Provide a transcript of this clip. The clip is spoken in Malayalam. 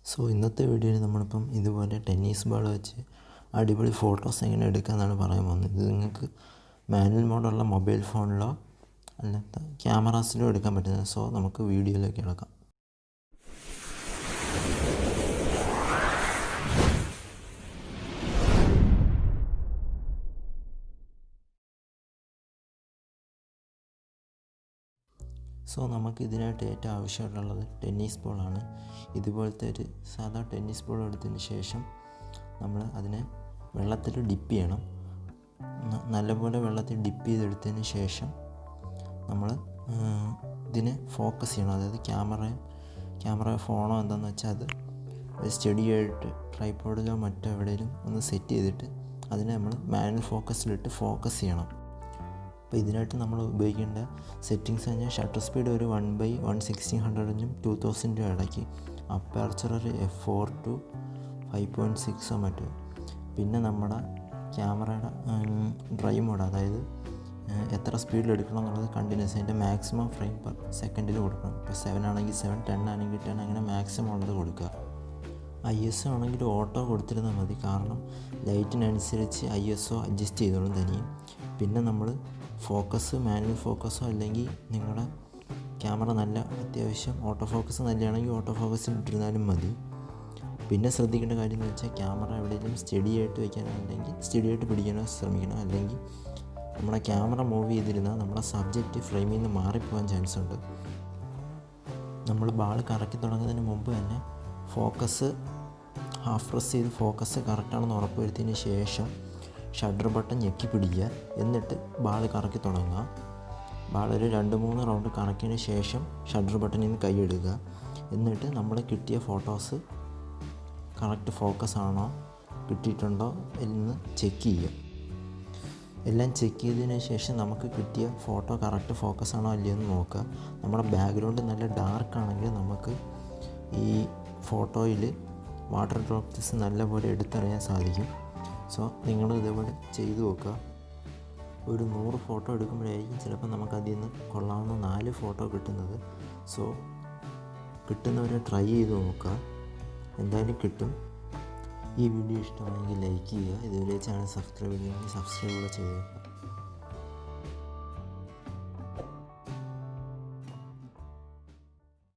സോ ഇന്നത്തെ വീഡിയോയിൽ നമ്മളിപ്പം ഇതുപോലെ ടെന്നീസ് ബോൾ വെച്ച് അടിപൊളി ഫോട്ടോസ് എങ്ങനെ എടുക്കാമെന്നാണ് പറയാൻ പോകുന്നത്. ഇത് നിങ്ങൾക്ക് മാനുവൽ മോഡുള്ള മൊബൈൽ ഫോണിലോ അല്ലാത്ത ക്യാമറാസിലോ എടുക്കാൻ പറ്റുന്നത്. സോ നമുക്ക് വീഡിയോയിലേക്ക് കിടക്കാം. സോ നമുക്ക് ഇതിനായിട്ട് ഏറ്റവും ആവശ്യമായിട്ടുള്ളത് ടെന്നീസ് ബോളാണ്. ഇതുപോലത്തെ ഒരു സാധാ ടെന്നീസ് ബോൾ എടുത്തതിന് ശേഷം നമ്മൾ അതിനെ വെള്ളത്തിൽ ഡിപ്പ് ചെയ്യണം. നല്ലപോലെ വെള്ളത്തിൽ ഡിപ്പ് ചെയ്തെടുത്തതിന് ശേഷം നമ്മൾ ഇതിനെ ഫോക്കസ് ചെയ്യണം. അതായത് ക്യാമറ ഫോണോ എന്താണെന്ന് വെച്ചാൽ അത് സ്റ്റഡി ആയിട്ട് ട്രൈപോഡിലോ മറ്റെവിടെയും ഒന്ന് സെറ്റ് ചെയ്തിട്ട് അതിനെ നമ്മൾ മാനുവൽ ഫോക്കസിലിട്ട് ഫോക്കസ് ചെയ്യണം. അപ്പോൾ ഇതിനായിട്ട് നമ്മൾ ഉപയോഗിക്കേണ്ട സെറ്റിങ്സ് കഴിഞ്ഞാൽ ഷട്ടർ സ്പീഡ് ഒരു 1/1600 2000 ഇടയ്ക്ക്, അപ്പർച്ചർ ഒരു f4 to 5.6 മറ്റോ. പിന്നെ നമ്മുടെ ക്യാമറയുടെ ഡ്രൈ മോഡ്, അതായത് എത്ര സ്പീഡിൽ എടുക്കണം എന്നുള്ളത് കണ്ടിന്യൂസ് അതിൻ്റെ മാക്സിമം ഫ്രെയിം പെർ സെക്കൻഡിൽ കൊടുക്കണം. ഇപ്പോൾ 7 ആണെങ്കിൽ 7, 10 ആണെങ്കിൽ 10, അങ്ങനെ മാക്സിമം ഉള്ളത് കൊടുക്കുക. ISO ആണെങ്കിൽ ഓട്ടോ കൊടുത്തിരുന്നാൽ മതി, കാരണം ലൈറ്റിനനുസരിച്ച് ISO അഡ്ജസ്റ്റ് ചെയ്തോളും തനിയും. പിന്നെ നമ്മൾ മാനുവൽ ഫോക്കസോ അല്ലെങ്കിൽ നിങ്ങളുടെ ക്യാമറ നല്ല അത്യാവശ്യം ഓട്ടോ ഫോക്കസ് നല്ലതാണെങ്കിൽ ഓട്ടോ ഫോക്കസിൽ ഇട്ടിരുന്നാലും മതി. പിന്നെ ശ്രദ്ധിക്കേണ്ട കാര്യം എന്ന് വെച്ചാൽ ക്യാമറ എവിടെയെങ്കിലും സ്റ്റഡി ആയിട്ട് വയ്ക്കാനുണ്ടെങ്കിൽ സ്റ്റഡി ആയിട്ട് പിടിക്കാനോ ശ്രമിക്കണം. അല്ലെങ്കിൽ നമ്മുടെ ക്യാമറ മൂവ് ചെയ്തിരുന്നാൽ നമ്മുടെ സബ്ജക്റ്റ് ഫ്രെയിമിൽ നിന്ന് മാറിപ്പോകാൻ ചാൻസ് ഉണ്ട്. നമ്മൾ ബാൾ കറക്കി തുടങ്ങുന്നതിന് മുമ്പ് തന്നെ ഹാഫ് പ്രസ് ചെയ്ത് ഫോക്കസ് കറക്റ്റാണെന്ന് ഉറപ്പുവരുത്തിയതിന് ശേഷം ഷട്ടർ ബട്ടൺ ഞെക്കി പിടിക്കുക. എന്നിട്ട് ബാൾ കറക്കി തുടങ്ങുക. ബാൾ ഒരു 2-3 റൗണ്ട് കറക്കിയതിന് ശേഷം ഷട്ടർ ബട്ടണിൽ നിന്ന് കൈയിടുക. എന്നിട്ട് നമ്മൾ കിട്ടിയ ഫോട്ടോസ് കറക്റ്റ് ഫോക്കസ് ആണോ കിട്ടിയിട്ടുണ്ടോ എന്ന് ചെക്ക് ചെയ്യുക. എല്ലാം ചെക്ക് ചെയ്തതിന് ശേഷം നമുക്ക് കിട്ടിയ ഫോട്ടോ കറക്റ്റ് ഫോക്കസ് ആണോ അല്ലയോ എന്ന് നോക്കുക. നമ്മുടെ ബാക്ക്ഗ്രൗണ്ട് നല്ല ഡാർക്ക് ആണെങ്കിൽ നമുക്ക് ഈ ഫോട്ടോയിൽ വാട്ടർ ഡ്രോപ്സ് നല്ലപോലെ എടുത്തറിയാൻ സാധിക്കും. സോ നിങ്ങൾ ഇതേപോലെ ചെയ്തു നോക്കുക. ഒരു 100 ഫോട്ടോ എടുക്കുമ്പോഴായിരിക്കും ചിലപ്പോൾ നമുക്ക് അതിൽ നിന്ന് കൊള്ളാവുന്ന 4 ഫോട്ടോ കിട്ടുന്നത്. സോ കിട്ടുന്നവരെ ട്രൈ ചെയ്ത് നോക്കുക, എന്തായാലും കിട്ടും. ഈ വീഡിയോ ഇഷ്ടമായെങ്കിൽ ലൈക്ക് ചെയ്യുക. ഇതുവരെ ചാനൽ സബ്സ്ക്രൈബ് ചെയ്യുക, സബ്സ്ക്രൈബ് കൂടെ ചെയ്യുക.